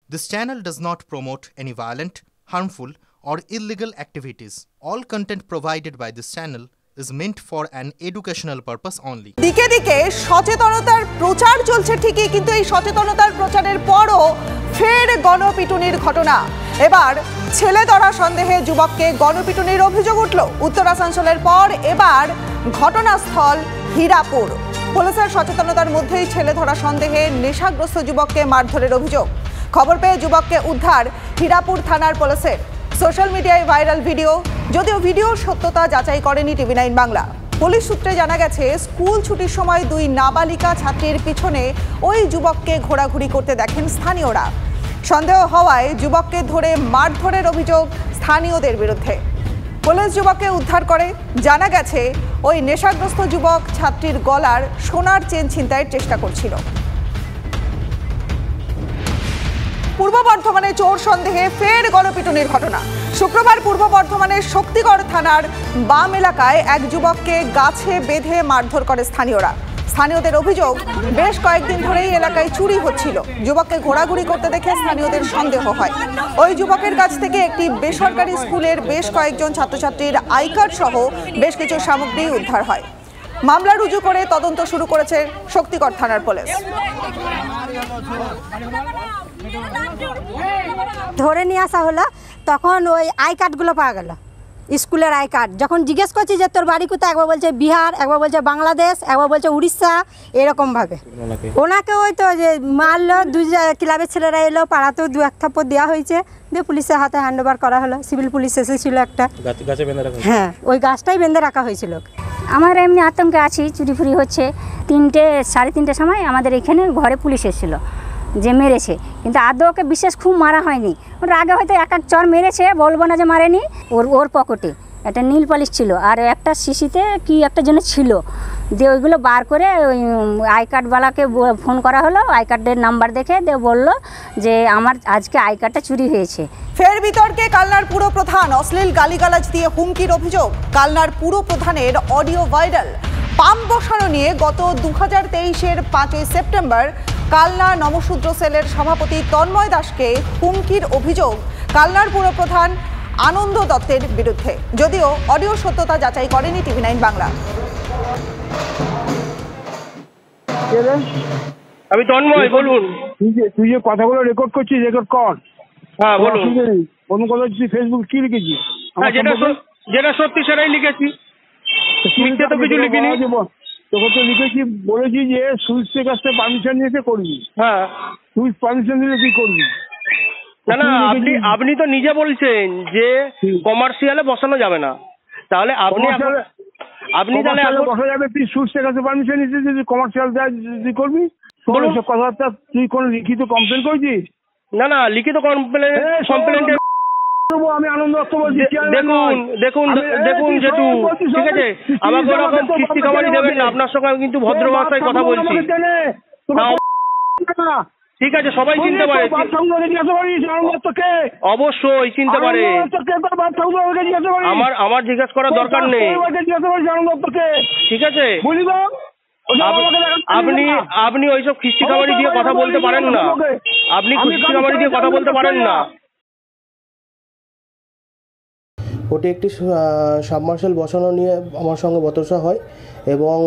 This channel does not promote any violent, harmful, or illegal activities. All content provided by this channel is meant for an educational purpose only. দিকে দিকে সচেতনতার প্রচার চলছে ঠিকই, কিন্তু এই সচেতনতার প্রচারের পরও ফের গণপিটুনির ঘটনা। এবার ছেলে ধরা সন্দেহে যুবককে গণপিটুনির অভিযোগ উঠল উত্তর আসানসোলের পর। এবার ঘটনাস্থল হীরাপুর। পুলিশের সচেতনতার মধ্যেই ছেলে ধরা সন্দেহে নেশাগ্রস্ত যুবককে মারধরের অভিযোগ। খবর পেয়ে যুবককে উদ্ধার হীরাপুর থানার পুলিশের। সোশ্যাল মিডিয়ায় ভাইরাল ভিডিও, যদিও ভিডিওর সত্যতা যাচাই করেনি TV9 বাংলা। পুলিশ সূত্রে জানা গেছে, স্কুল ছুটির সময় দুই নাবালিকা ছাত্রীর পিছনে ওই যুবককে ঘোরাঘুরি করতে দেখেন স্থানীয়রা। সন্দেহ হওয়ায় যুবককে ধরে মারধরের অভিযোগ স্থানীয়দের বিরুদ্ধে। পুলিশ যুবককে উদ্ধার করে। জানা গেছে, ওই নেশাগ্রস্ত যুবক ছাত্রীর গলার সোনার চেন ছিনতাইয়ের চেষ্টা করছিল। পূর্ব বর্ধমানে চোর সন্দেহে ফের গণপিটুনির ঘটনা। শুক্রবার পূর্ব বর্ধমানের শক্তিগড় থানার বাম এলাকায় এক যুবককে গাছে বেঁধে মারধর করে স্থানীয়রা। স্থানীয়দের অভিযোগ, বেশ কয়েকদিন ধরেই এলাকায় চুরি হচ্ছিল। যুবককে ঘোরাঘুরি করতে দেখে স্থানীয়দের সন্দেহ হয়। ওই যুবকের কাছ থেকে একটি বেসরকারি স্কুলের বেশ কয়েকজন ছাত্রছাত্রীর আই কার্ড সহ বেশ কিছু সামগ্রী উদ্ধার হয়। মামলা রুজু করে তদন্ত শুরু করেছে শক্তিগড় থানার পুলিশ। ধরে নিয়ে আসা হলো, তখন ওই আই কার্ডগুলো পাওয়া গেল, স্কুলের আই কার্ড। যখন জিজ্ঞেস করছি যে তোর বাড়ি কোথায়, একবার বলছে বিহার, একবার বলছে বাংলাদেশ, একবার বলছে উড়িষ্যা, এরকমভাবে। ওনাকে ওই তো যে মারলো, দুই ক্লাবের ছেলেরা এলো, পাড়াতেও দু এক থাপ্পড় দেওয়া হয়েছে, দিয়ে পুলিশের হাতে হ্যান্ড ওভার করা হলো। সিভিল পুলিশ এসেছিল একটা, হ্যাঁ ওই গাছটাই বেঁধে রাখা হয়েছিল। আমার এমনি আতঙ্কে আছি, চুরি ফুরি হচ্ছে। সাড়ে 3টের সময় আমাদের এখানে ঘরে পুলিশ এসেছিল যে মেরেছে, কিন্তু আদৌ ওকে বিশেষ খুব মারা হয়নি। ওর আগে হয়তো এক চর মেরেছে, বলবো না যে মারেনি। ওর পকেটে একটা নীল পালিশ ছিল, আর একটা শিশিতে কি একটা যেন ছিল, দিয়ে ওইগুলো বার করে ওই আই কার্ডওয়ালাকে ফোন করা হলো। আই কার্ডের নাম্বার দেখে দিয়ে বললো যে আমার আজকে আই কার্ডটা চুরি হয়েছে। ফের বিতর্কে কালনার পুর প্রধান, অশ্লীল গালিগালাজ দিয়ে হুমকির অভিযোগ। কালনার পুর প্রধানের অডিও ভাইরাল। পাম্প বসানো নিয়ে গত 2023-এর 5ই সেপ্টেম্বর কালনা নমশূদ্র সেলের সভাপতি তন্ময় দাসকে হুমকির অভিযোগ কালনার পুর প্রধান আনন্দ দত্তের বিরুদ্ধে, যদিও অডিও সত্যতা যাচাই করেনি TV9 বাংলা। আমি তন্ময়, বলুন। তুই যে কথাগুলো রেকর্ড করছিস, রেকর্ড কর। হ্যাঁ বলুন। কোন কথা ফেসবুক কি লিখেছিস? যেটা সত্যি সেটাই লিখেছি, মিথ্যে তো কিছু লিখিনি। তোকে তো লিখেছি, বলেছি যে সুইচের কাছ থেকে পারমিশন নিতে করবি। হ্যাঁ, সুইচ পারমিশন দিলে কি করবি? না আপনি তো নিজে বলছেন যে কমার্শিয়ালে বসানো যাবে না, তাহলে আপনি তাহলে বসা যাবে। তুই সুইচের কাছে পারমিশন নিতে যদি কমার্শিয়াল তুই করবি, সব কথাবার্তা তুই কোন লিখিত কমপ্লেন করেছিস? না লিখিত কমপ্লেন আমি আনন্দ দত্ত বলছি। দেখুন যেটু ঠিক আছে, আমাকে ওরকম কিস্তি খামারি দেবেন না। আপনার সঙ্গে আমি কিন্তু ভদ্র ভাষায় কথা বলছি। ঠিক আছে, সবাই চিনতে পারে, অবশ্যই চিনতে পারে। আমার জিজ্ঞেস করার দরকার নেই, ঠিক আছে? আপনি ওইসব খিস্তি খামারি দিয়ে কথা বলতে পারেন না, আপনি খিস্তি খামারি দিয়ে কথা বলতে পারেন না। ওটি একটি সাবমার্সেল বসানো নিয়ে আমার সঙ্গে বচসা হয় এবং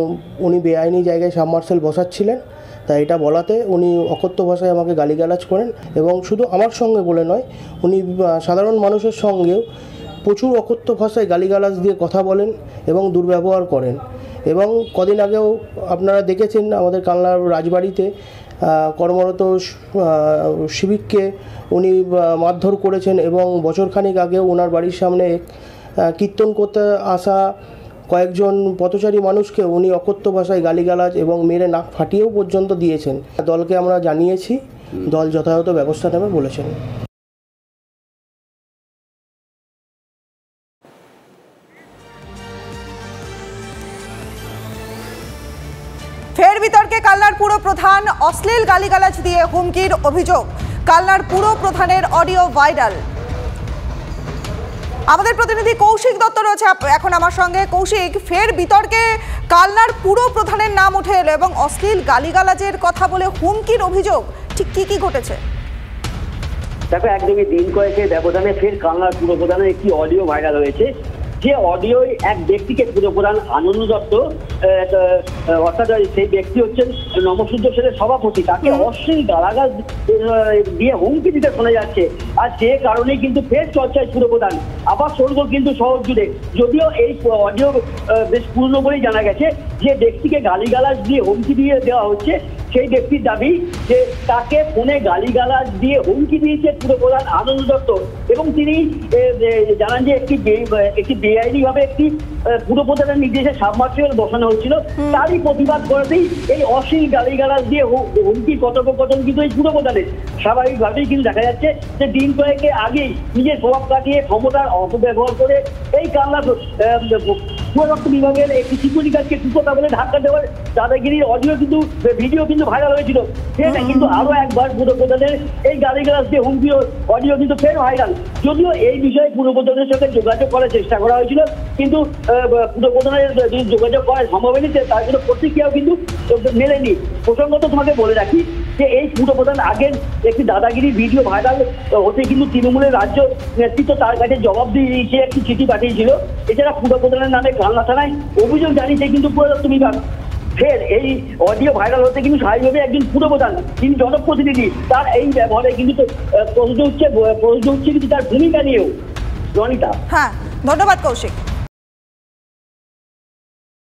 উনি বেআইনি জায়গায় সাবমার্সেল বসাচ্ছিলেন। তাই এটা বলাতে উনি অকথ্য ভাষায় আমাকে গালিগালাজ করেন এবং শুধু আমার সঙ্গে বলে নয়, উনি সাধারণ মানুষের সঙ্গেও প্রচুর অকথ্য ভাষায় গালিগালাজ দিয়ে কথা বলেন এবং দুর্ব্যবহার করেন। এবং কদিন আগেও আপনারা দেখেছেন আমাদের কালনার রাজবাড়িতে কর্মরত শিবিককে উনি মারধর করেছেন এবং বছরখানেক আগেও ওনার বাড়ির সামনে কীর্তন করতে আসা কয়েকজন পথচারী মানুষকে উনি অকথ্য ভাষায় গালিগালাজ এবং মেরে নাক ফাটিয়েও পর্যন্ত দিয়েছেন। দলকে আমরা জানিয়েছি, দল যথাযথ ব্যবস্থা নেবে বলেছেন। ফের বিতর্কে কালনার পুর প্রধান, অশ্লীল গালিগালাজ দিয়ে হুমকির অভিযোগ। কালনার পুর প্রধানের অডিও ভাইরাল। আমাদের প্রতিনিধি কৌশিক দত্ত রয়েছে এখন আমার সঙ্গে। কৌশিক, ফের বিতর্কে কালনার পুর প্রধানের নাম উঠে এলো এবং অশ্লীল গালিগালাজের কথা বলে হুমকির অভিযোগ, ঠিক কি ঘটেছে? দেখো একদমই দিন কয়েকের ব্যবধানে ফের কালনার পুরপ্রধানের একটি অডিও ভাইরাল হয়েছে। যে অডিওয় এক ব্যক্তিকে পুরপ্রধান আনন্দ দত্ত, অর্থাৎ সেই ব্যক্তি হচ্ছেন নমসূর্য সেনের সভাপতি, তাকে অশ্লীল গালাগাল দিয়ে হুমকি দিতে শোনা যাচ্ছে। আর যে কারণেই কিন্তু ফের চর্চায় পুরপ্রধান, আবার শোরগোল কিন্তু শহর জুড়ে। যদিও এই অডিও বেশ পূর্ণ বলেই জানা গেছে, যে ব্যক্তিকে গালিগালাজ দিয়ে হুমকি দিয়ে দেওয়া হচ্ছে সেই ব্যক্তির দাবি যে তাকে ফোনে গালিগালাজ দিয়ে হুমকি দিয়েছে পুরপ্রধান আনন্দ দত্ত, এবং তিনি জানান যে একটি বেআইনি ভাবে একটি পুরপ্রধানের নির্দেশে সাবমার্সিবল বসানো হয়েছিল। তারই প্রতিবাদ করাতেই এই অশ্লীল গালিগালাজ দিয়ে হুমকি কথোপকথন কিন্তু এই পুরপ্রধানের। স্বাভাবিকভাবেই কিন্তু দেখা যাচ্ছে যে দিন কয়েকের আগেই নিজের প্রভাব কাটিয়ে ক্ষমতার অপব্যবহার করে এই কালনা পুররক্ষা বিভাগের একটি সিকিউরিটি গার্ডকে কুকথা বলে ধাক্কা দেওয়ার দাদাগিরির অডিও কিন্তু ভিডিও কিন্তু ভাইরাল হয়েছিল। সেটা কিন্তু আরো একবার পুরপ্রধানের এই গালিগালাজ দিয়ে হুমকি অডিও কিন্তু ফের ভাইরাল। যদিও এই বিষয়ে পুরপ্রধানের সঙ্গে যোগাযোগ করার চেষ্টা করা হয়েছিল, কিন্তু পুরপ্রধানের যোগাযোগ করা সম্ভব হয়নি, তার কোনো প্রতিক্রিয়াও কিন্তু মেলেনি। প্রসঙ্গত তোমাকে বলে রাখি যে এই পুরপ্রধান আগের একটি দাদাগিরির ভিডিও ভাইরাল হতে কিন্তু তৃণমূলের রাজ্য নেতৃত্ব তার কাছে জবাব দিয়ে একটি চিঠি পাঠিয়েছিল। এছাড়া পুরপ্রধানের নামে কালনা থানায় অভিযোগ জানিয়েছে কিন্তু পুররক্ষা বিভাগ। ফের এই অডিও ভাইরাল হতে কিন্তু স্বাভাবিকভাবে একজন পুরপ্রধান, তিনি জনপ্রতিনিধি, তার এই ব্যবহারে কিন্তু প্রশ্ন উঠছে কিন্তু তার ভূমিকা নিয়েও। রনিতা, হ্যাঁ, ধন্যবাদ কৌশিক।